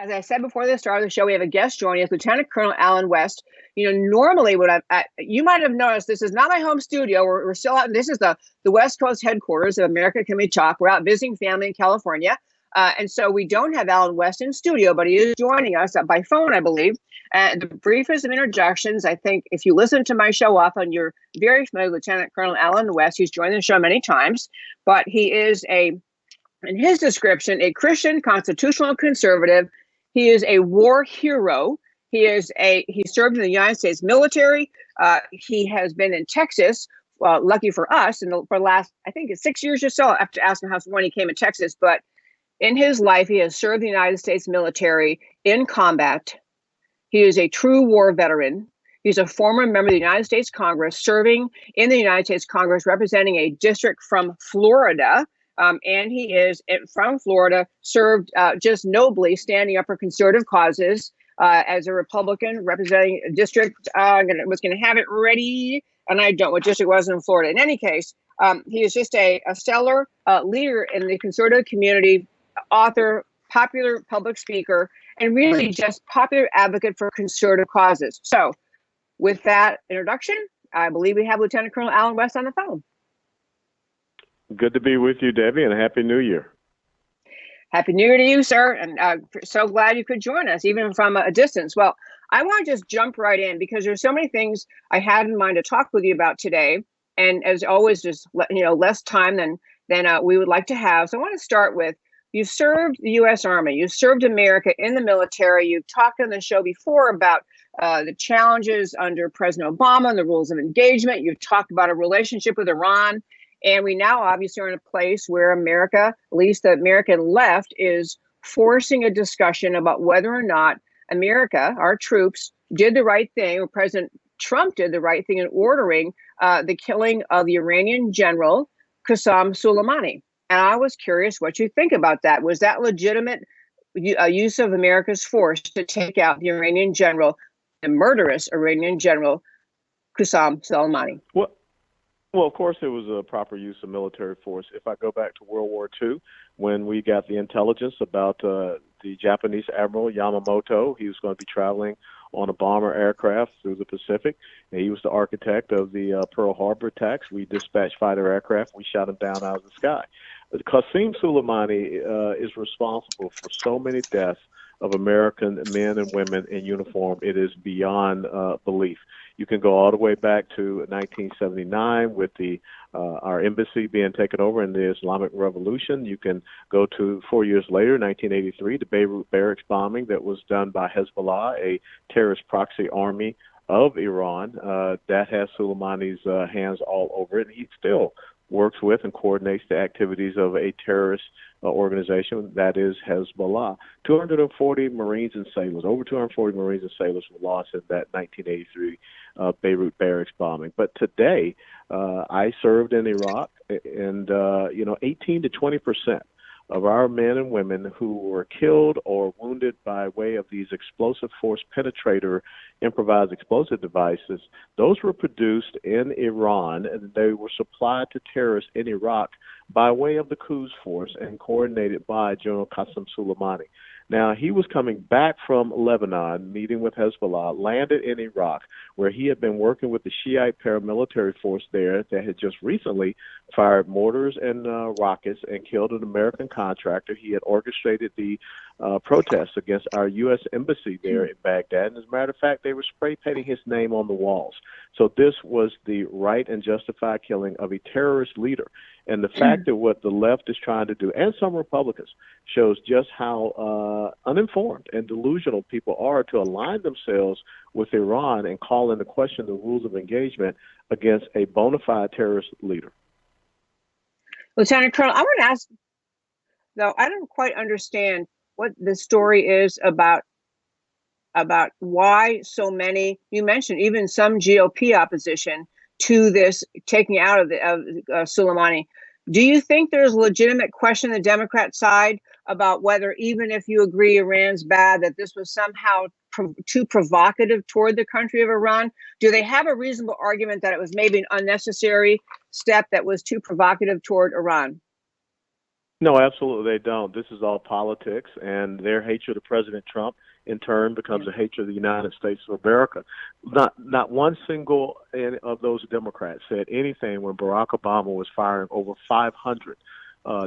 As I said before the start of the show, we have a guest joining us, Lieutenant Colonel Alan West. Normally, you might have noticed, this is not my home studio. We're still out. This is the West Coast headquarters of America Can We Talk. We're out visiting family in California. And so we don't have Alan West in studio, but he is joining us by phone, I believe. The briefest of introductions, I think if you listen to my show often, you're very familiar with Lieutenant Colonel Alan West. He's joined the show many times, but he is in his description, a Christian constitutional conservative. He is a war hero. He served in the United States military. He has been in Texas. Lucky for us, for the last, I think it's 6 years or so. I have to ask him when he came to Texas. But in his life, he has served the United States military in combat. He is a true war veteran. He's a former member of the United States Congress, serving in the United States Congress, representing a district from Florida. And he is from Florida, served just nobly, standing up for conservative causes as a Republican representing a district. Was going to have it ready, and I don't. What district was in Florida? In any case, he is just a stellar leader in the conservative community, author, popular public speaker, and really just popular advocate for conservative causes. So, with that introduction, I believe we have Lieutenant Colonel Alan West on the phone. Good to be with you, Debbie, and Happy New Year. Happy New Year to you, sir, and so glad you could join us, even from a distance. Well, I want to just jump right in because there's so many things I had in mind to talk with you about today, and as always, just less time than we would like to have. So I want to start with, you served the U.S. Army, you served America in the military. You've talked on the show before about the challenges under President Obama and the rules of engagement. You've talked about a relationship with Iran. And we now obviously are in a place where America, at least the American left, is forcing a discussion about whether or not America, our troops, did the right thing, or President Trump did the right thing in ordering the killing of the Iranian general, Qasem Soleimani. And I was curious what you think about that. Was that legitimate use of America's force to take out the Iranian general, the murderous Iranian general, Qasem Soleimani? Well, of course, it was a proper use of military force. If I go back to World War II, when we got the intelligence about the Japanese Admiral Yamamoto, he was going to be traveling on a bomber aircraft through the Pacific, and he was the architect of the Pearl Harbor attacks. We dispatched fighter aircraft. We shot him down out of the sky. Qasem Soleimani is responsible for so many deaths of American men and women in uniform. It is beyond belief. You can go all the way back to 1979 with our embassy being taken over in the Islamic Revolution. You can go to 4 years later, 1983, the Beirut barracks bombing that was done by Hezbollah, a terrorist proxy army of Iran. That has Soleimani's hands all over it. And he still works with and coordinates the activities of a terrorist organization, that is Hezbollah. 240 Marines and sailors, over 240 Marines and sailors were lost in that 1983 Beirut barracks bombing. But today, I served in Iraq, and 18 to 20% of our men and women who were killed or wounded by way of these explosive force penetrator improvised explosive devices, those were produced in Iran, and they were supplied to terrorists in Iraq by way of the Quds Force and coordinated by General Qasem Soleimani. Now, he was coming back from Lebanon, meeting with Hezbollah, landed in Iraq, where he had been working with the Shiite paramilitary force there that had just recently fired mortars and rockets and killed an American contractor. He had orchestrated the protests against our U.S. embassy there in Baghdad. And as a matter of fact, they were spray painting his name on the walls. So this was the right and justified killing of a terrorist leader. And the fact that what the left is trying to do, and some Republicans, shows just how uninformed and delusional people are to align themselves with Iran and call into question the rules of engagement against a bona fide terrorist leader. Lieutenant Colonel, I want to ask, though, I don't quite understand what the story is about why so many, you mentioned even some GOP opposition to this taking out of Soleimani. Do you think there's a legitimate question on the Democrat side about whether, even if you agree Iran's bad, that this was somehow too provocative toward the country of Iran? Do they have a reasonable argument that it was maybe an unnecessary step that was too provocative toward Iran? No, absolutely they don't. This is all politics, and their hatred of President Trump in turn becomes a hatred of the United States of America. Not one single of those Democrats said anything when Barack Obama was firing over 500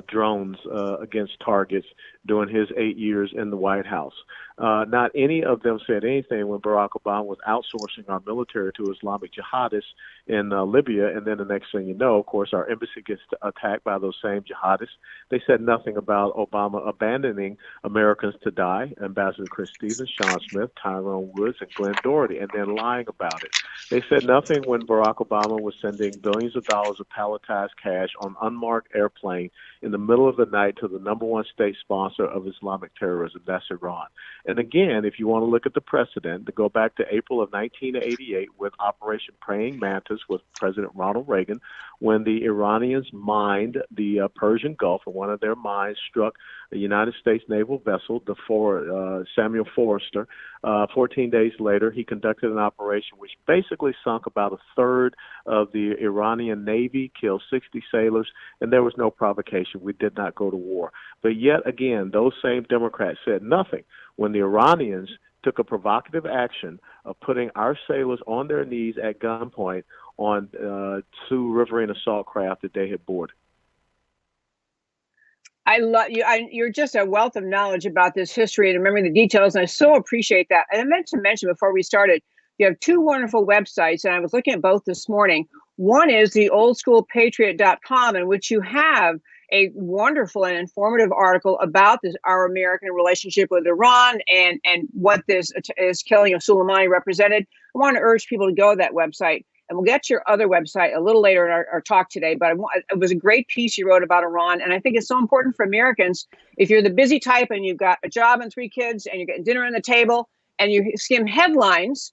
drones against targets during his 8 years in the White House. Not any of them said anything when Barack Obama was outsourcing our military to Islamic jihadists in Libya. And then the next thing you know, of course, our embassy gets attacked by those same jihadists. They said nothing about Obama abandoning Americans to die, Ambassador Chris Stevens, Sean Smith, Tyrone Woods, and Glenn Doherty, and then lying about it. They said nothing when Barack Obama was sending billions of dollars of palletized cash on unmarked airplane in the middle of the night to the number one state sponsor of Islamic terrorism, that's Iran. And again, if you want to look at the precedent, to go back to April of 1988 with Operation Praying Mantis with President Ronald Reagan, when the Iranians mined the Persian Gulf, and one of their mines struck a United States naval vessel, the Samuel Forrester. 14 days later, he conducted an operation which basically sunk about a third of the Iranian Navy, killed 60 sailors, and there was no provocation. We did not go to war. But yet again, those same Democrats said nothing when the Iranians took a provocative action of putting our sailors on their knees at gunpoint on two riverine assault craft that they had boarded. I love you. You're just a wealth of knowledge about this history and remembering the details, and I so appreciate that. And I meant to mention before we started, you have two wonderful websites, and I was looking at both this morning. One is the oldschoolpatriot.com, in which you have a wonderful and informative article about our American relationship with Iran and what this killing of Soleimani represented. I want to urge people to go to that website. And we'll get to your other website a little later in our talk today. But it was a great piece you wrote about Iran. And I think it's so important for Americans. If you're the busy type and you've got a job and 3 kids and you're getting dinner on the table and you skim headlines,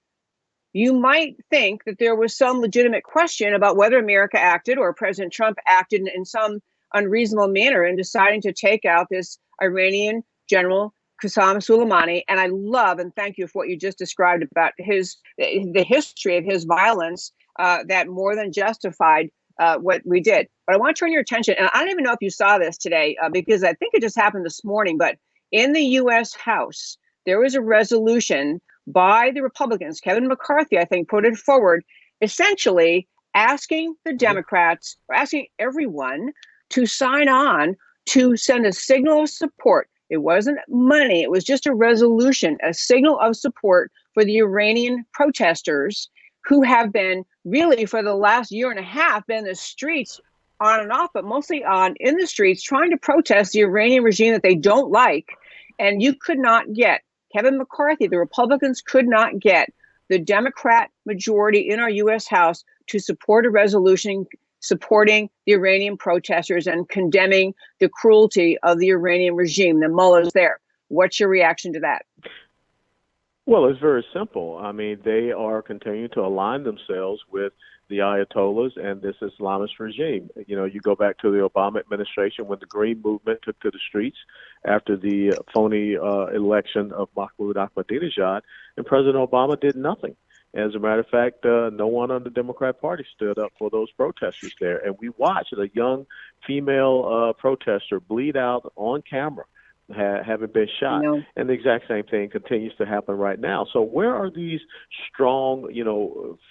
you might think that there was some legitimate question about whether America acted or President Trump acted in some unreasonable manner in deciding to take out this Iranian general, Qasem Soleimani. And I love and thank you for what you just described about the history of his violence that more than justified what we did. But I want to turn your attention, and I don't even know if you saw this today because I think it just happened this morning, but in the U.S. House, there was a resolution by the Republicans. Kevin McCarthy, I think, put it forward, essentially asking the Democrats, or asking everyone to sign on to send a signal of support. It wasn't money. It was just a resolution, a signal of support for the Iranian protesters who have been really for the last year and a half been in the streets on and off, but mostly in the streets trying to protest the Iranian regime that they don't like. And you could not get Kevin McCarthy, the Republicans could not get the Democrat majority in our U.S. House to support a resolution supporting the Iranian protesters and condemning the cruelty of the Iranian regime. The mullahs there. What's your reaction to that? Well, it's very simple. I mean, they are continuing to align themselves with the Ayatollahs and this Islamist regime. You know, you go back to the Obama administration when the Green Movement took to the streets after the phony election of Mahmoud Ahmadinejad, and President Obama did nothing. As a matter of fact, no one on the Democrat Party stood up for those protesters there. And we watched a young female protester bleed out on camera, having been shot. And the exact same thing continues to happen right now. So where are these strong,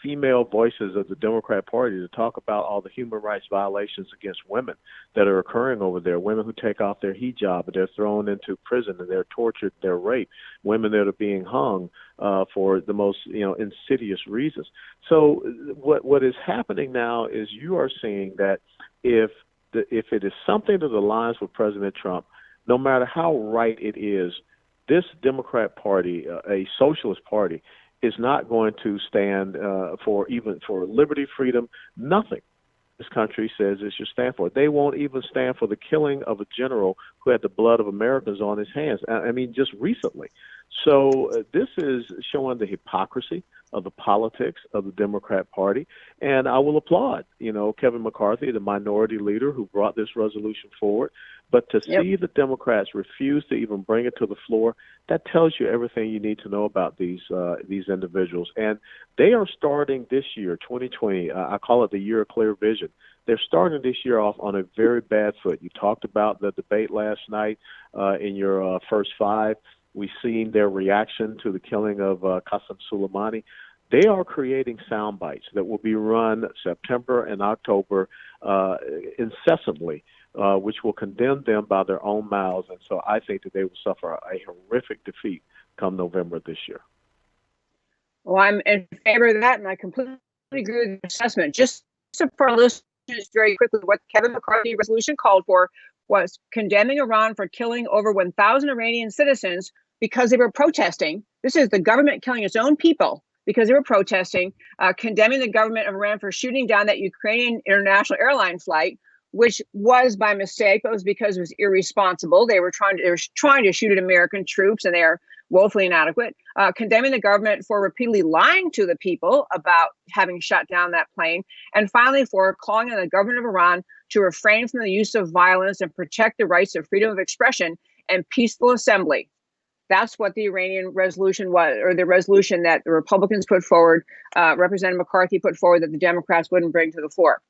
female voices of the Democrat Party to talk about all the human rights violations against women that are occurring over there? Women who take off their hijab and they're thrown into prison and they're tortured, they're raped. Women that are being hung for the most, insidious reasons. So what is happening now is you are seeing that if it is something that aligns with President Trump, no matter how right it is, this Democrat Party, a socialist party, is not going to stand for liberty, freedom, nothing this country says it should stand for. They won't even stand for the killing of a general who had the blood of Americans on his hands. I mean, just recently. So this is showing the hypocrisy of the politics of the Democrat Party. And I will applaud, Kevin McCarthy, the minority leader who brought this resolution forward. But to see the Democrats refuse to even bring it to the floor, that tells you everything you need to know about these individuals. And they are starting this year, 2020. I call it the year of clear vision. They're starting this year off on a very bad foot. You talked about the debate last night in your first five. We've seen their reaction to the killing of Qasem Soleimani. They are creating sound bites that will be run September and October incessantly, which will condemn them by their own mouths. And so I think that they will suffer a horrific defeat come November this year. Well, I'm in favor of that, and I completely agree with the assessment. Just for our listeners, very quickly, what Kevin McCarthy's resolution called for was condemning Iran for killing over 1,000 Iranian citizens because they were protesting. This is the government killing its own people because they were protesting, condemning the government of Iran for shooting down that Ukrainian international airline flight, which was by mistake, but it was because it was irresponsible. They were trying to shoot at American troops, and they are woefully inadequate. Condemning the government for repeatedly lying to the people about having shut down that plane. And finally, for calling on the government of Iran to refrain from the use of violence and protect the rights of freedom of expression and peaceful assembly. That's what the Iranian resolution was, or the resolution that the Republicans put forward, Representative McCarthy put forward, that the Democrats wouldn't bring to the floor.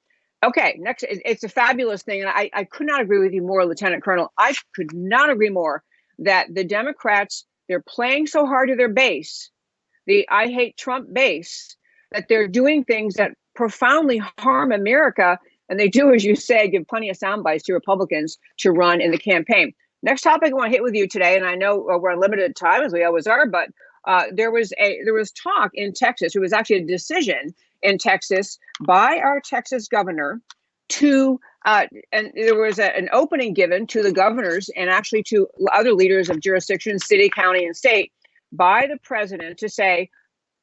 Okay, next, it's a fabulous thing. And I could not agree with you more, Lieutenant Colonel. I could not agree more that the Democrats, they're playing so hard to their base, the I hate Trump base, that they're doing things that profoundly harm America. And they do, as you say, give plenty of sound bites to Republicans to run in the campaign. Next topic I want to hit with you today, and I know we're on limited time, as we always are, but there was talk in Texas. It was actually a decision in Texas by our Texas governor to, and there was an opening given to the governors and actually to other leaders of jurisdictions, city, county, and state, by the president to say,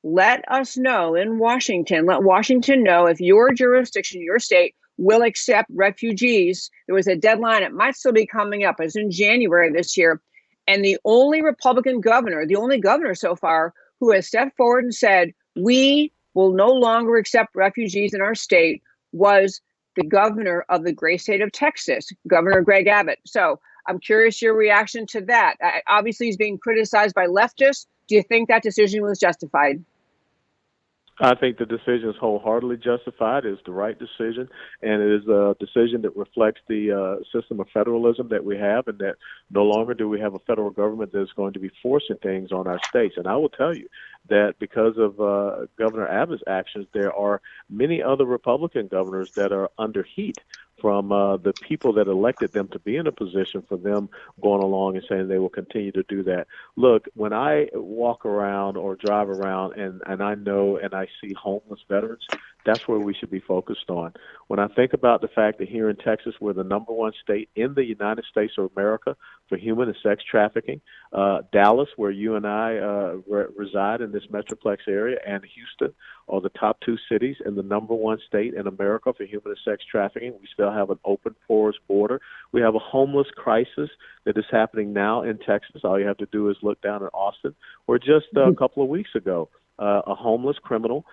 let us know in Washington, let Washington know if your jurisdiction, your state, will accept refugees. There was a deadline. It might still be coming up. It's in January this year. And the only Republican governor, the only governor so far who has stepped forward and said, we will no longer accept refugees in our state, was the governor of the great state of Texas, Governor Greg Abbott. So I'm curious your reaction to that. Obviously, he's being criticized by leftists. Do you think that decision was justified? I think the decision is wholeheartedly justified. It's the right decision, and it is a decision that reflects the system of federalism that we have, and that no longer do we have a federal government that is going to be forcing things on our states. And I will tell you that because of Governor Abbott's actions, there are many other Republican governors that are under heat from the people that elected them to be in a position for them going along and saying they will continue to do that. Look, when I walk around or drive around and I know and I see homeless veterans, that's where we should be focused on. When I think about the fact that here in Texas, we're the #1 state in the United States of America for human and sex trafficking, Dallas, where you and I reside in this Metroplex area, and Houston are the top 2 cities in the #1 state in America for human and sex trafficking. We still have an open, porous border. We have a homeless crisis that is happening now in Texas. All you have to do is look down at Austin, where just a couple of weeks ago, a homeless criminal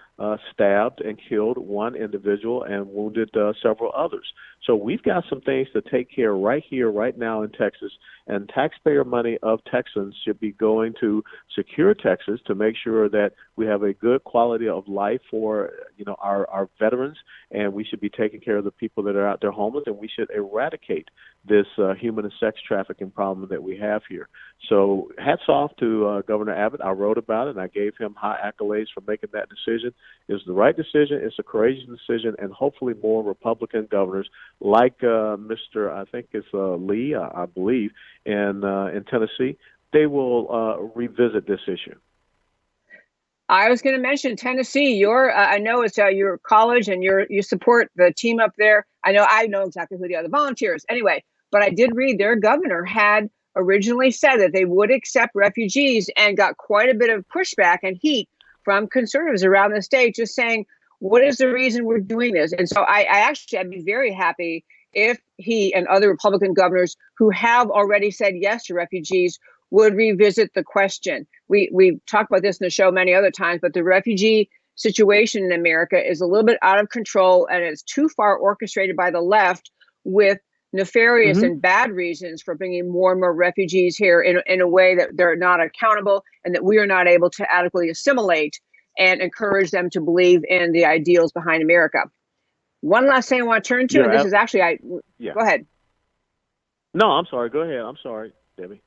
stabbed and killed one individual and wounded several others. So we've got some things to take care right here, right now in Texas, and taxpayer money of Texans should be going to secure Texas to make sure that we have a good quality of life for our veterans, and we should be taking care of the people that are out there homeless, and we should eradicate this human and sex trafficking problem that we have here. So hats off to Governor Abbott. I wrote about it, and I gave him high accolades for making that decision. It's the right decision. It's a courageous decision, and hopefully more Republican governors like Mr. I think it's Lee, I believe, in Tennessee, they will revisit this issue. I was going to mention Tennessee. I know it's your college, and you support the team up there. I know exactly who they are, the Volunteers. Anyway, but I did read their governor had originally said that they would accept refugees, and got quite a bit of pushback and heat from conservatives around the state, just saying, what is the reason we're doing this? And so I'd be very happy if he and other Republican governors who have already said yes to refugees would revisit the question. We've talked about this in the show many other times, but the refugee situation in America is a little bit out of control, and it's too far orchestrated by the left with nefarious and bad reasons for bringing more and more refugees here in a way that they're not accountable and that we are not able to adequately assimilate and encourage them to believe in the ideals behind America. One last thing I want to turn to, and this is actually, go ahead. No, I'm sorry. Go ahead. I'm sorry, Debbie.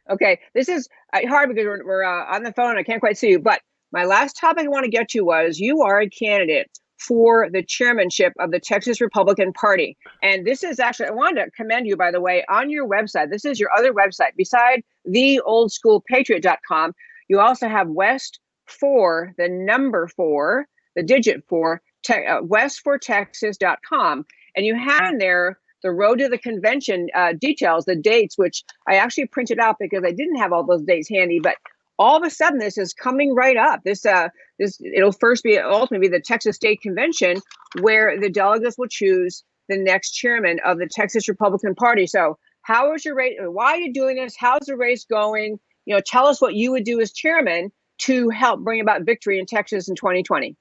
Okay, this is hard because we're on the phone. I can't quite see you, but my last topic I want to get to was you are a candidate for the chairmanship of the Texas Republican Party. And this is actually, I wanted to commend you, by the way, on your website. This is your other website. Beside theoldschoolpatriot.com, you also have West 4, the number 4, the digit 4, west4texas.com. And you have in there the road to the convention details, the dates, which I actually printed out because I didn't have all those dates handy, but all of a sudden, this is coming right up. It'll ultimately be the Texas State Convention, where the delegates will choose the next chairman of the Texas Republican Party. So, how is your race? Why are you doing this? How's the race going? Tell us what you would do as chairman to help bring about victory in Texas in 2020.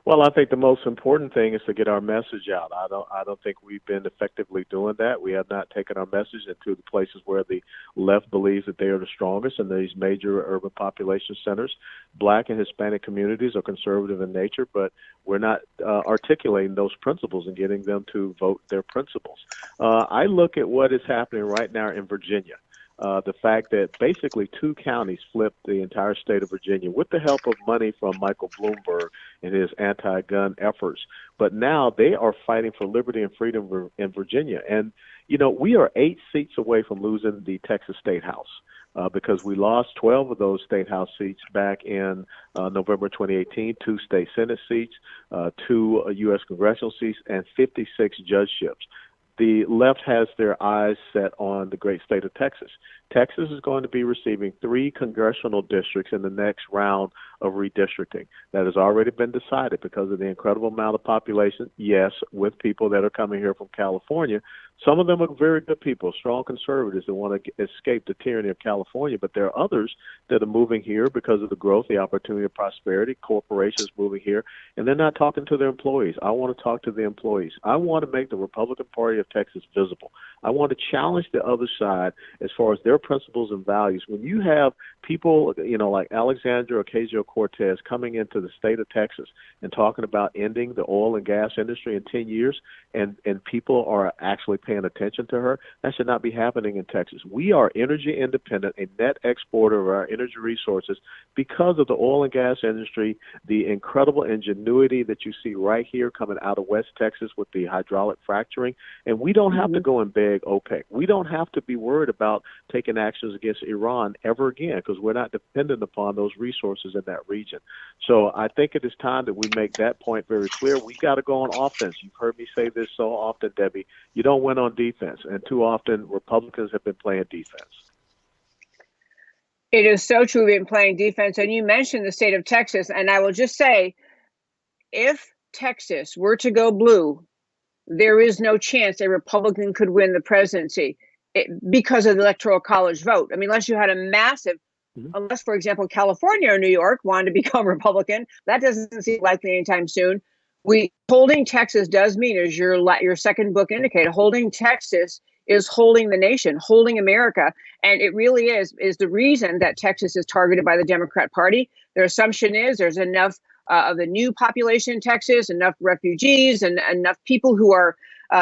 Well, I think the most important thing is to get our message out. I don't think we've been effectively doing that. We have not taken our message into the places where the left believes that they are the strongest in these major urban population centers. Black and Hispanic communities are conservative in nature, but we're not articulating those principles and getting them to vote their principles. I look at what is happening right now in Virginia. The fact that basically 2 counties flipped the entire state of Virginia with the help of money from Michael Bloomberg and his anti-gun efforts. But now they are fighting for liberty and freedom in Virginia. And, we are 8 seats away from losing the Texas State House because we lost 12 of those state house seats back in November 2018, 2 state Senate seats, 2 U.S. congressional seats, and 56 judgeships. The left has their eyes set on the great state of Texas. Texas is going to be receiving 3 congressional districts in the next round of redistricting. That has already been decided because of the incredible amount of population, yes, with people that are coming here from California. Some of them are very good people, strong conservatives that want to escape the tyranny of California, but there are others that are moving here because of the growth, the opportunity of prosperity, corporations moving here, and they're not talking to their employees. I want to talk to the employees. I want to make the Republican Party of Texas visible. I want to challenge the other side as far as their principles and values. When you have people, like Alexandria Ocasio-Cortez coming into the state of Texas and talking about ending the oil and gas industry in 10 years, and people are actually paying attention to her, that should not be happening in Texas. We are energy independent, a net exporter of our energy resources because of the oil and gas industry, the incredible ingenuity that you see right here coming out of West Texas with the hydraulic fracturing. And we don't have to go and beg OPEC. We don't have to be worried about taking actions against Iran ever again because we're not dependent upon those resources in that region. So I think it is time that we make that point very clear. We got to go on offense. You've heard me say this so often, Debbie. You don't win on defense, and too often Republicans have been playing defense. It is so true we've been playing defense, and you mentioned the state of Texas, and I will just say, if Texas were to go blue, there is no chance a Republican could win the presidency because of the Electoral College vote. I mean, unless you had a massive, unless, for example, California or New York wanted to become Republican, that doesn't seem likely anytime soon. Holding Texas does mean, as your second book indicated, holding Texas is holding the nation, holding America. And it really is the reason that Texas is targeted by the Democrat Party. Their assumption is there's enough of the new population in Texas, enough refugees, and enough people who are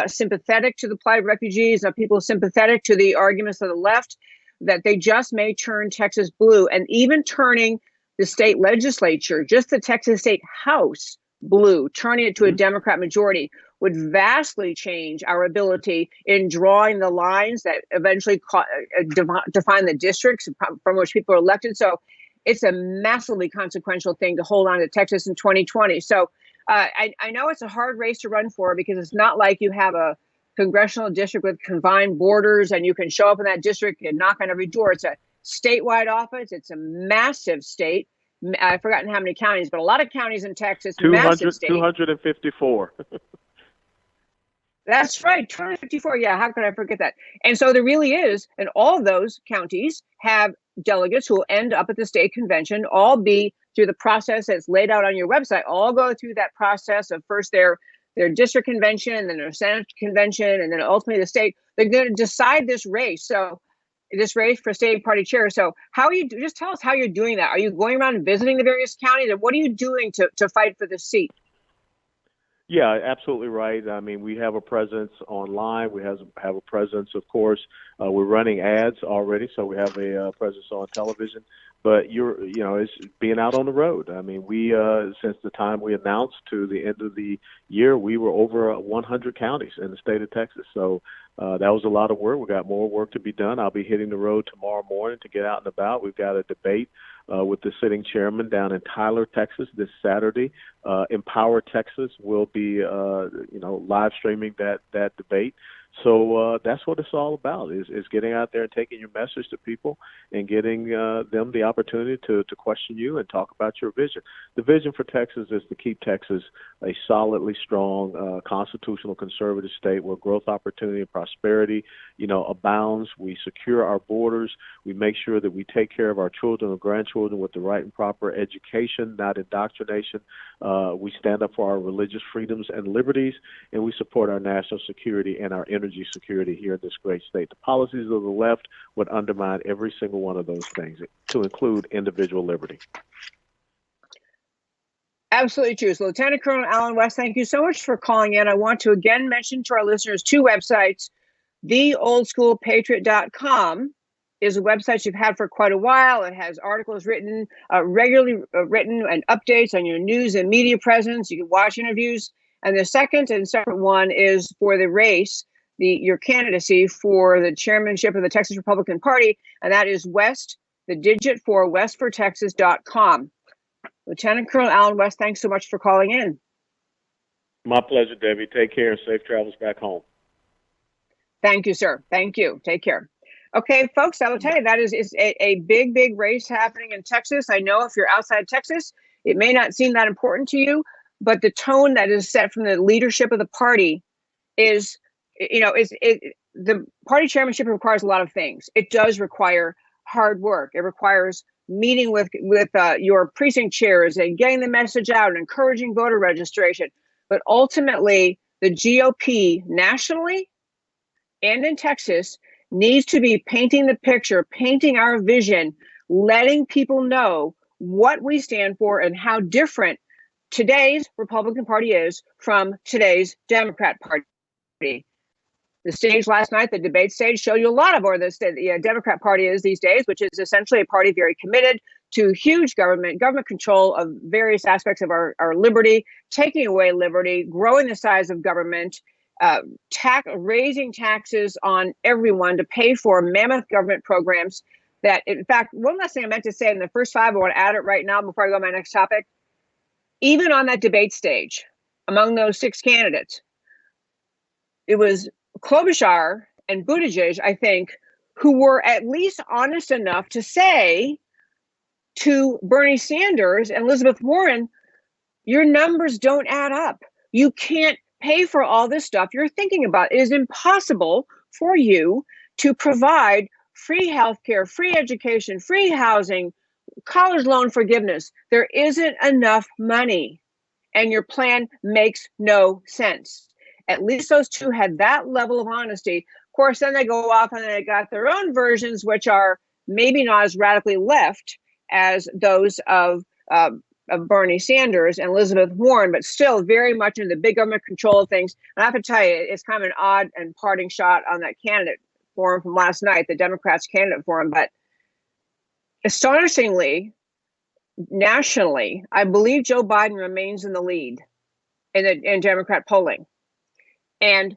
sympathetic to the plight of refugees, enough people sympathetic to the arguments of the left, that they just may turn Texas blue. And even turning the state legislature, just the Texas State House, blue, turning it to a Democrat majority would vastly change our ability in drawing the lines that eventually define the districts from which people are elected. So it's a massively consequential thing to hold on to Texas in 2020. So I know it's a hard race to run for because it's not like you have a congressional district with confined borders and you can show up in that district and knock on every door. It's a statewide office. It's a massive state. I've forgotten how many counties, but a lot of counties in Texas. 254. That's right, 254. Yeah, how could I forget that? And so there really is, and all of those counties have delegates who will end up at the state convention, all be through the process that's laid out on your website, all go through that process of first their district convention, and then their Senate convention, and then ultimately the state. They're going to decide this race. So this race for state party chair. So how are you, just tell us how you're doing that? Are you going around and visiting the various counties, and what are you doing to fight for this seat? Yeah, absolutely right. I mean, we have a presence online. We have a presence, of course. We're running ads already, so we have a presence on television. But it's being out on the road. I mean, we since the time we announced to the end of the year, we were over 100 counties in the state of Texas. So that was a lot of work. We got more work to be done. I'll be hitting the road tomorrow morning to get out and about. We've got a debate with the sitting chairman down in Tyler, Texas, this Saturday. Empower Texas will be, live streaming that debate. So that's what it's all about, is getting out there and taking your message to people and getting them the opportunity to question you and talk about your vision. The vision for Texas is to keep Texas a solidly strong, constitutional conservative state where growth, opportunity, and prosperity, abounds. We secure our borders. We make sure that we take care of our children and grandchildren with the right and proper education, not indoctrination. We stand up for our religious freedoms and liberties, and we support our national security and our energy security here in this great state. The policies of the left would undermine every single one of those things, to include individual liberty. Absolutely true. So Lieutenant Colonel Alan West, thank you so much for calling in. I want to again mention to our listeners two websites. TheOldSchoolPatriot.com is a website you've had for quite a while. It has articles written, regularly written, and updates on your news and media presence. You can watch interviews. And the second and separate one is for the race, your candidacy for the chairmanship of the Texas Republican Party, and that is West, the digit 4, westfortexas.com. Lieutenant Colonel Alan West, thanks so much for calling in. My pleasure, Debbie. Take care and safe travels back home. Thank you, sir. Thank you. Take care. Okay, folks, I will tell you that is a big, big race happening in Texas. I know if you're outside Texas, it may not seem that important to you, but the tone that is set from the leadership of the party is, the party chairmanship requires a lot of things. It does require hard work. It requires meeting with your precinct chairs and getting the message out and encouraging voter registration. But ultimately, the GOP nationally and in Texas needs to be painting the picture, painting our vision, letting people know what we stand for and how different today's Republican Party is from today's Democrat Party. The stage last night, the debate stage, showed you a lot of where the Democrat Party is these days, which is essentially a party very committed to huge government control of various aspects of our liberty, taking away liberty, growing the size of government, raising taxes on everyone to pay for mammoth government programs. That, in fact, one last thing I meant to say in the first five, I want to add it right now before I go to my next topic. Even on that debate stage, among those 6 candidates, it was Klobuchar and Buttigieg, I think, who were at least honest enough to say to Bernie Sanders and Elizabeth Warren, your numbers don't add up. You can't pay for all this stuff you're thinking about. It is impossible for you to provide free healthcare, free education, free housing, college loan forgiveness. There isn't enough money, and your plan makes no sense. At least those two had that level of honesty. Of course, then they go off and they got their own versions, which are maybe not as radically left as those of Bernie Sanders and Elizabeth Warren, but still very much in the big government control of things. And I have to tell you, it's kind of an odd and parting shot on that candidate forum from last night, the Democrats candidate forum. But astonishingly, nationally, I believe Joe Biden remains in the lead in Democrat polling. And,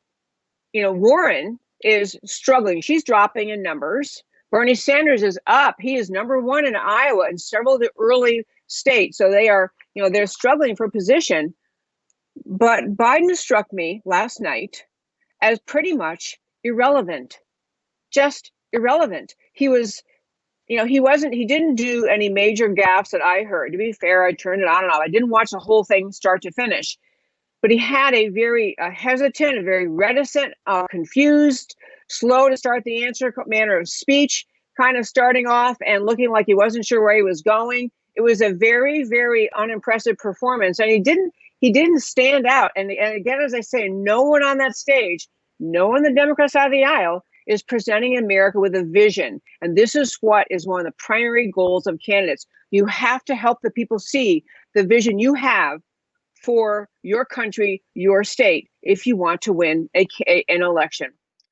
Warren is struggling. She's dropping in numbers. Bernie Sanders is up. He is number 1 in Iowa and several of the early states. So they are, they're struggling for position. But Biden struck me last night as pretty much irrelevant, just irrelevant. He was, he didn't do any major gaffes that I heard. To be fair, I turned it on and off. I didn't watch the whole thing start to finish. but he had a very hesitant, a very reticent, confused, slow to start the answer manner of speech, kind of starting off and looking like he wasn't sure where he was going. It was a very, very unimpressive performance, and he didn't stand out. And again, as I say, no one on that stage, no one on the Democrat side of the aisle is presenting America with a vision. And this is what is one of the primary goals of candidates. You have to help the people see the vision you have for your country, your state, if you want to win an election.